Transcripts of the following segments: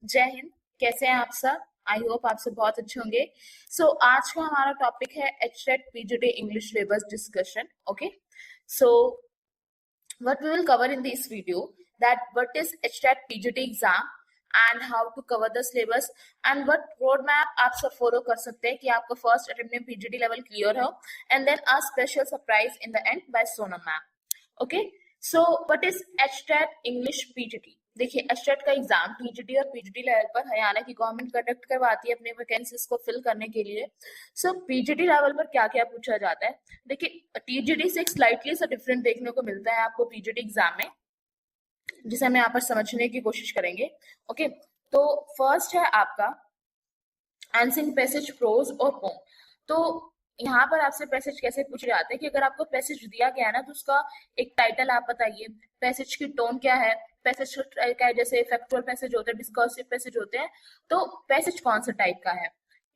जय हिंद। कैसे हैं आप सब? आई होप आप सब बहुत अच्छे होंगे। आज का हमारा टॉपिक है HTET PGT English syllabus discussion. Okay, so what we will cover in this video, that what is HTAT PGT exam and how to cover the syllabus and what roadmap आप सब follow कर सकते हैं कि आपका first attempt में PGT level clear हो, and then a special surprise in the end by Sonam ma'am. Okay, so what is HTET English PGT? देखिए, एचटेट का एग्जाम टीजीटी और पीजीटी लेवल पर हरियाणा की गवर्नमेंट कंडक्ट करवाती है अपने वैकेंसीज को फिल करने के लिए। सो पीजीटी लेवल पर क्या क्या पूछा जाता है? देखिए, टीजीटी से एक स्लाइटली सा डिफरेंट देखने को मिलता है आपको पीजीटी एग्जाम में, जिसे हम यहाँ पर समझने की कोशिश करेंगे। ओके, तो फर्स्ट है आपका आंसरिंग पैसेज, प्रोज और पोम। तो यहाँ पर आपसे पैसेज कैसे पूछे जाते हैं कि अगर आपको पैसेज दिया गया है ना, तो उसका एक टाइटल आप बताइए, पैसेज की टोन क्या है, पैसेज क्या है, जैसे फैक्चुअल पैसेज होते हैं, डिस्कर्सिव पैसेज होते हैं, तो पैसेज कौन सा टाइप का है,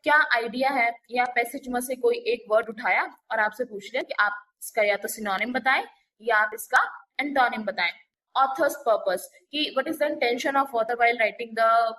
क्या आइडिया है, या पैसेज में से कोई एक वर्ड उठाया और आपसे पूछ लिया कि आप इसका या तो सिनोनिम बताएं या आप इसका एंटोनिम बताएं। ऑथर्स पर्पस, कि what is the intention of author while writing the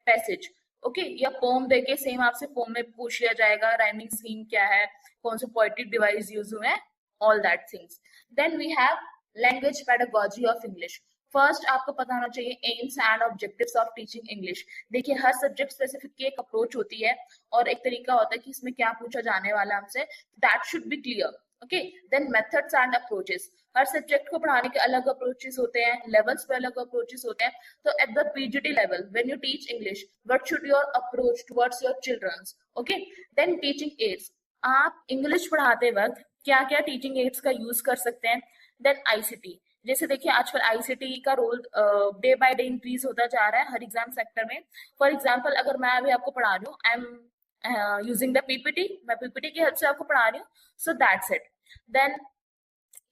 passage. Okay, या पोम देके सेम आपसे पोम में पूछ लिया जाएगा, राइमिंग स्कीम क्या है, कौन से पोएटिक डिवाइस यूज हुए हैं, all that things. Then we have language pedagogy of English. First आपको पता होना चाहिए aims and objectives of teaching English. देखिए, हर सब्जेक्ट स्पेसिफिक की एक अप्रोच होती है और एक तरीका होता है कि इसमें क्या पूछा जाने वाला हमसे, that should be clear. Okay, then methods and approaches. हर सब्जेक्ट को पढ़ाने के अलग अप्रोचेस होते हैं, लेवल्स पे अलग अप्रोचेस होते हैं। तो at the PGT level when you teach English, what should your approach towards your childrens. Okay, then teaching aids, आप इंग्लिश पढ़ाते वक्त क्या क्या टीचिंग एड्स का यूज कर सकते हैं। देन आईसीटी, जैसे देखिए आजकल आईसीटी का role day by day increase होता जा रहा है हर एग्जाम सेक्टर में। फॉर एग्जाम्पल, अगर मैं अभी आपको पढ़ा रही हूँ, I am using the PPT, मैं पीपीटी की हेल्प से आपको पढ़ा रही हूँ, so that's it. Then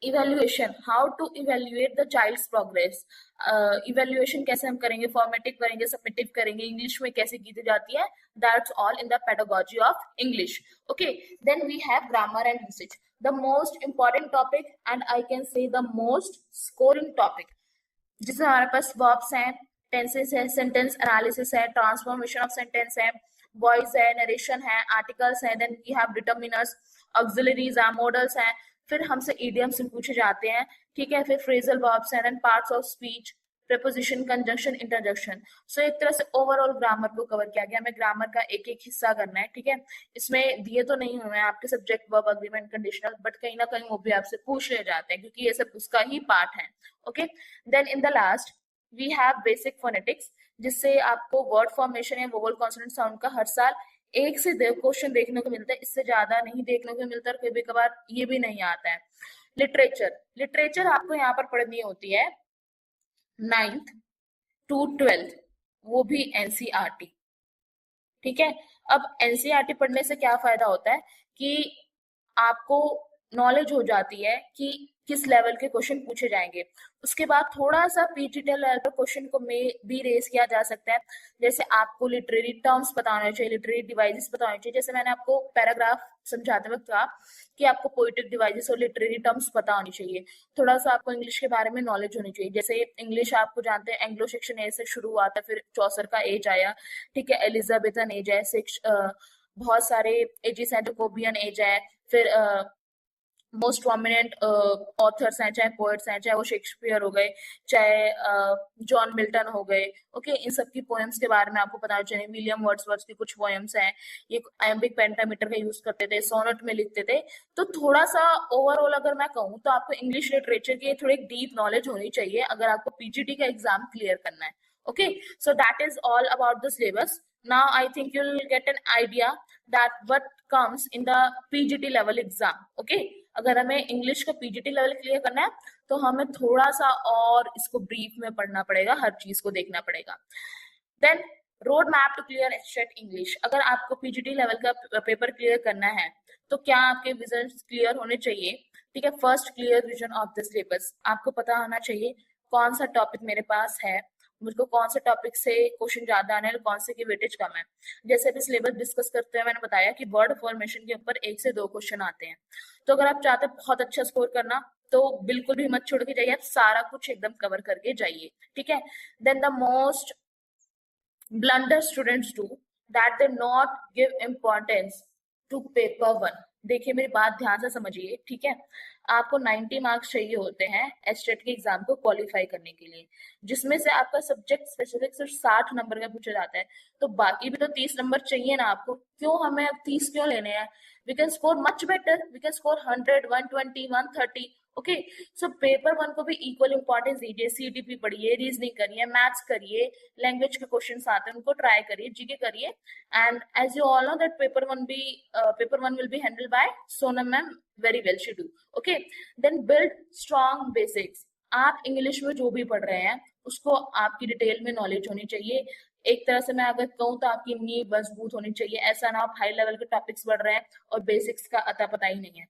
evaluation, how to evaluate the child's progress. Evaluation कैसे हम करेंगे, फॉर्मेटिव करेंगे, सबमिटिव करेंगे, इंग्लिश में कैसे की जाती है, that's all in the pedagogy of English. Okay, then we have grammar and usage, the most important topic and I can say the most scoring topic, जिसमें हमारे पास वर्ब्स हैं, टेंसेस है, सेंटेंस एनालिसिस है, ट्रांसफॉर्मेशन ऑफ सेंटेंस है, voice है, narration है, articles है, then we have determiners, auxiliaries है, मॉडल्स हैं, फिर हमसे इडियम्स पूछे जाते हैं, ठीक है, फिर फ्रेजल वर्ब्स हैं, then parts of speech, preposition, conjunction, interjection। So एक तरह से ओवरऑल ग्रामर को कवर किया गया। हमें ग्रामर का एक एक हिस्सा करना है, ठीक है। इसमें दिए तो नहीं हुए हैं आपके subject, verb, agreement, conditional, but कहीं ना कहीं वो भी आपसे पूछ ले जाते हैं क्योंकि ये सब उसका ही पार्ट है। Okay, then in the last we have basic phonetics, जिससे आपको वर्ड फॉर्मेशन या वोवल कॉन्सोनेंट साउंड का हर साल एक से दो क्वेश्चन देखने को मिलता है, इससे ज्यादा नहीं देखने को मिलता, और कभी कभार ये भी नहीं आता है। लिटरेचर, लिटरेचर आपको यहाँ पर पढ़नी होती है 9th टू 12th, वो भी एनसीईआरटी, ठीक है। अब एनसीईआरटी पढ़ने से क्या फायदा होता है कि आपको नॉलेज हो जाती है कि किस लेवल के क्वेश्चन पूछे जाएंगे। उसके बाद थोड़ा सा पीजीटी लेवल पर क्वेश्चन को भी रेस किया जा सकता है, जैसे आपको लिटरेरी टर्म्स पता होने चाहिए, लिटरेरी डिवाइसेस पता होने चाहिए। जैसे मैंने आपको पैराग्राफ समझाते वक्त कहा कि आपको पोएटिक डिवाइसेस और लिटरेरी टर्म्स पता होनी चाहिए। थोड़ा सा आपको इंग्लिश के बारे में नॉलेज होनी चाहिए, जैसे इंग्लिश आपको जानते हैं एंग्लो सेक्शन ए से शुरू हुआ था, फिर चौसर का एज आया, ठीक है, एलिजाबेथन एज है, बहुत सारे एजेस हैं, जोकोबियन एज है, फिर मोस्ट प्रोमिनेंट ऑथर्स हैं, चाहे पोएट्स हैं, चाहे वो शेक्सपियर हो गए, चाहे जॉन मिल्टन हो गए। ओके, इन सब की पोएम्स के बारे में आपको पता होना चाहिए। विलियम वर्ड्सवर्थ की कुछ पोएम्स हैं, ये आयम्बिक पेंटामीटर का यूज करते थे, सोनेट में लिखते थे। तो थोड़ा सा ओवरऑल अगर मैं कहूँ तो आपको इंग्लिश लिटरेचर की थोड़ी डीप नॉलेज होनी चाहिए अगर आपको पीजीटी का एग्जाम क्लियर करना है। Okay, so that is all about the syllabus. Now I think you'll get an idea that what comes in the PGT level exam. Okay, अगर हमें इंग्लिश का पीजीटी लेवल क्लियर करना है तो हमें थोड़ा सा और इसको ब्रीफ में पढ़ना पड़ेगा, हर चीज को देखना पड़ेगा। Then road map to clear HTET English, अगर आपको पीजीटी लेवल का पेपर क्लियर करना है तो क्या आपके विजन क्लियर होने चाहिए, ठीक है। First, clear vision of the syllabus, आपको पता होना चाहिए कौन सा टॉपिक मेरे पास है, मुझको कौन से टॉपिक से क्वेश्चन ज्यादा आने हैं, कौन से की वेटेज कम है। जैसे अभी सिलेबस डिस्कस करते हुए मैंने बताया कि वर्ड फॉर्मेशन के ऊपर 1 से 2 क्वेश्चन आते हैं। तो अगर आप चाहते हैं बहुत अच्छा स्कोर करना तो बिल्कुल भी मत छोड़ के जाइए, आप सारा कुछ एकदम कवर करके जाइए, ठीक है। Then the most blunder students do that they not give importance to paper one. देखिए मेरी बात ध्यान से समझिए, ठीक है। आपको 90 मार्क्स चाहिए होते हैं एस्टेट के एग्जाम को क्वालिफाई करने के लिए, जिसमें से आपका सब्जेक्ट स्पेसिफिक सिर्फ 60 नंबर का पूछा जाता है, तो बाकी भी तो 30 नंबर चाहिए ना आपको। क्यों हमें अब 30 क्यों लेने हैं? We can score much better, we can score 100, 120, 130। Okay, so paper one को भी इक्वल इंपॉर्टेंस दीजिए। सीटीपी पढ़िए, रीजनिंग करिए, मैथ्स करिए, लैंग्वेज के क्वेश्चन आते हैं उनको ट्राई करिए, जीके करिए। And as you all know that paper one will be handled by Sonam ma'am, very well she do. Okay, then build strong basics. आप इंग्लिश में जो भी पढ़ रहे हैं उसको आपकी डिटेल में नॉलेज होनी चाहिए। एक तरह से मैं अगर कहूँ तो आपकी नींव मजबूत होनी चाहिए। ऐसा ना आप हाई लेवल के टॉपिक्स पढ़ रहे हैं और बेसिक्स का अता पता ही नहीं है।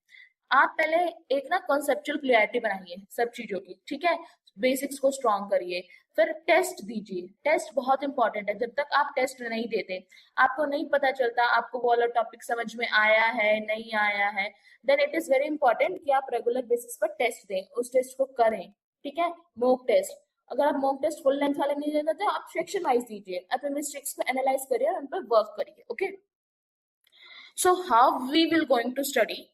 आप पहले एक ना कॉन्सेप्चुअल क्लियरिटी बनाइए सब चीजों की, ठीक है। बेसिक्स को स्ट्रॉन्ग करिए, फिर टेस्ट दीजिए। टेस्ट बहुत इंपॉर्टेंट है। जब तक आप टेस्ट नहीं देते, आपको नहीं पता चलता आपको वो वाला टॉपिक समझ में आया है नहीं आया है, then it is very important कि आप रेगुलर बेसिस पर टेस्ट दें, उस टेस्ट को करें, ठीक है। मॉक टेस्ट, अगर आप मॉक टेस्ट फुल लेंथ वाले नहीं देते तो आप सेक्शन वाइज दीजिए, अपने मिस्टेक्स को एनालाइज करिए और उन पर वर्क करिए। Okay, so how we will going to study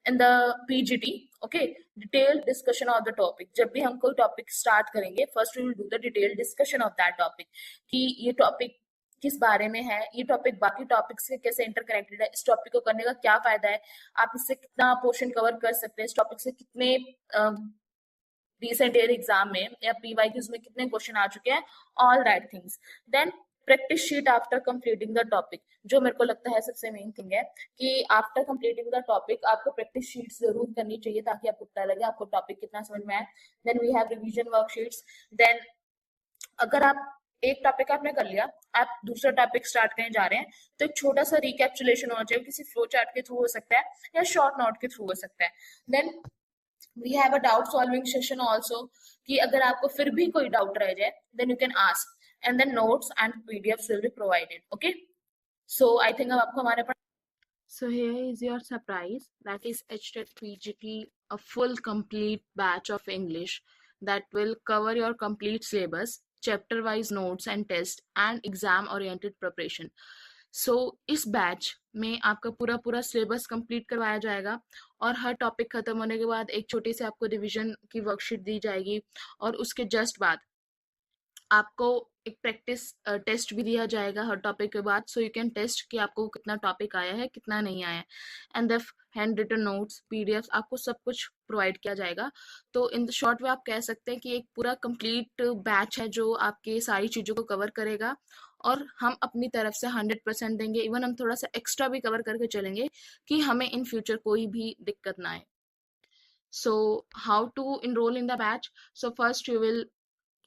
in the PGT, okay, detailed discussion of the topic। जब भी हम कोई टॉपिक स्टार्ट करेंगे, first we will do the detailed discussion of that topic, कि ये टॉपिक किस बारे में है, ये टॉपिक बाकी टॉपिक से कैसे इंटरकनेक्टेड है, इस टॉपिक को करने का क्या फायदा है, आप इससे कितना पोर्शन कवर कर सकते हैं, इस टॉपिक से कितने रिसेंट ईयर एग्जाम में या पीवाईक्यूज में कितने क्वेश्चन आ चुके हैं, all that things. Then practice sheet after completing the topic. जो मेरे को लगता है सबसे मेन थिंग है कि आफ्टर कंप्लीटिंग द टॉपिक आपको प्रैक्टिस शीट्स जरूर करनी चाहिए, ताकि आपको पता लगे आपको टॉपिक कितना समझ में आए। Then we have revision worksheets. Then अगर आप एक टॉपिक आपने कर लिया, आप दूसरा टॉपिक स्टार्ट करने जा रहे हैं, तो एक छोटा सा रिकैप्चुलेशन होना चाहिए, किसी फ्लो चार्ट के थ्रू हो सकता है या शॉर्ट नोट के थ्रू हो सकता है। Then we have a doubt solving session also, कि अगर आपको फिर भी कोई डाउट रह जाए, then you can ask, and then notes and PDFs will be provided. Okay, so I think अब आपको हमारे पास, so here is your surprise, that is HTET PGT, a full complete batch of English that will cover your complete syllabus, chapter wise notes and test and exam oriented preparation. सो इस batch में आपका पूरा पूरा syllabus complete करवाया जाएगा, और हर topic खत्म होने के बाद एक छोटी सी आपको रिवीजन की वर्कशीट दी जाएगी, और उसके जस्ट बाद आपको एक प्रैक्टिस टेस्ट भी दिया जाएगा हर टॉपिक के बाद, सो यू कैन टेस्ट कि आपको कितना टॉपिक आया है कितना नहीं आया है। And the hand written notes, PDF, आपको सब कुछ प्रोवाइड किया जाएगा। तो इन द शॉर्ट वे आप कह सकते हैं कि एक पूरा कंप्लीट बैच है जो आपके सारी चीज़ों को कवर करेगा, और हम अपनी तरफ से 100% देंगे। इवन हम थोड़ा सा एक्स्ट्रा भी कवर करके चलेंगे कि हमें इन फ्यूचर कोई भी दिक्कत ना आए। So how to enrol in the batch? So first you will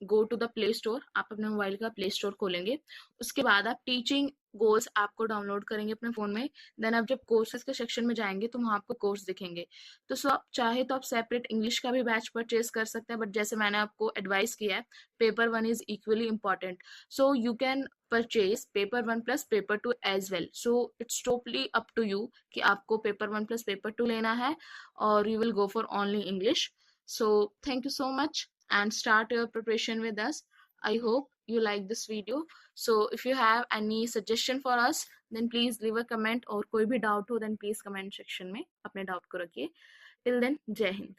go to the play store, आप अपने मोबाइल का प्ले स्टोर खोलेंगे, उसके बाद आप टीचिंग गोल्स ऐप को डाउनलोड करेंगे अपने फोन में। देन आप जब कोर्सेज के सेक्शन में जाएंगे तो वहाँ आपको कोर्स दिखेंगे। तो सो आप चाहे तो आप सेपरेट इंग्लिश का भी बैच परचेज कर सकते हैं, बट जैसे मैंने आपको एडवाइस किया है, paper one is equally important, so you can purchase paper one plus paper two as well. So it's totally up to you कि आपको paper one plus paper two लेना है और you will go for only English. So thank you so much and start your preparation with us. I hope you like this video. So if you have any suggestion for us, then please leave a comment, और कोई भी doubt हो then please comment section में अपने doubt को रखिए। Till then, जय हिंद।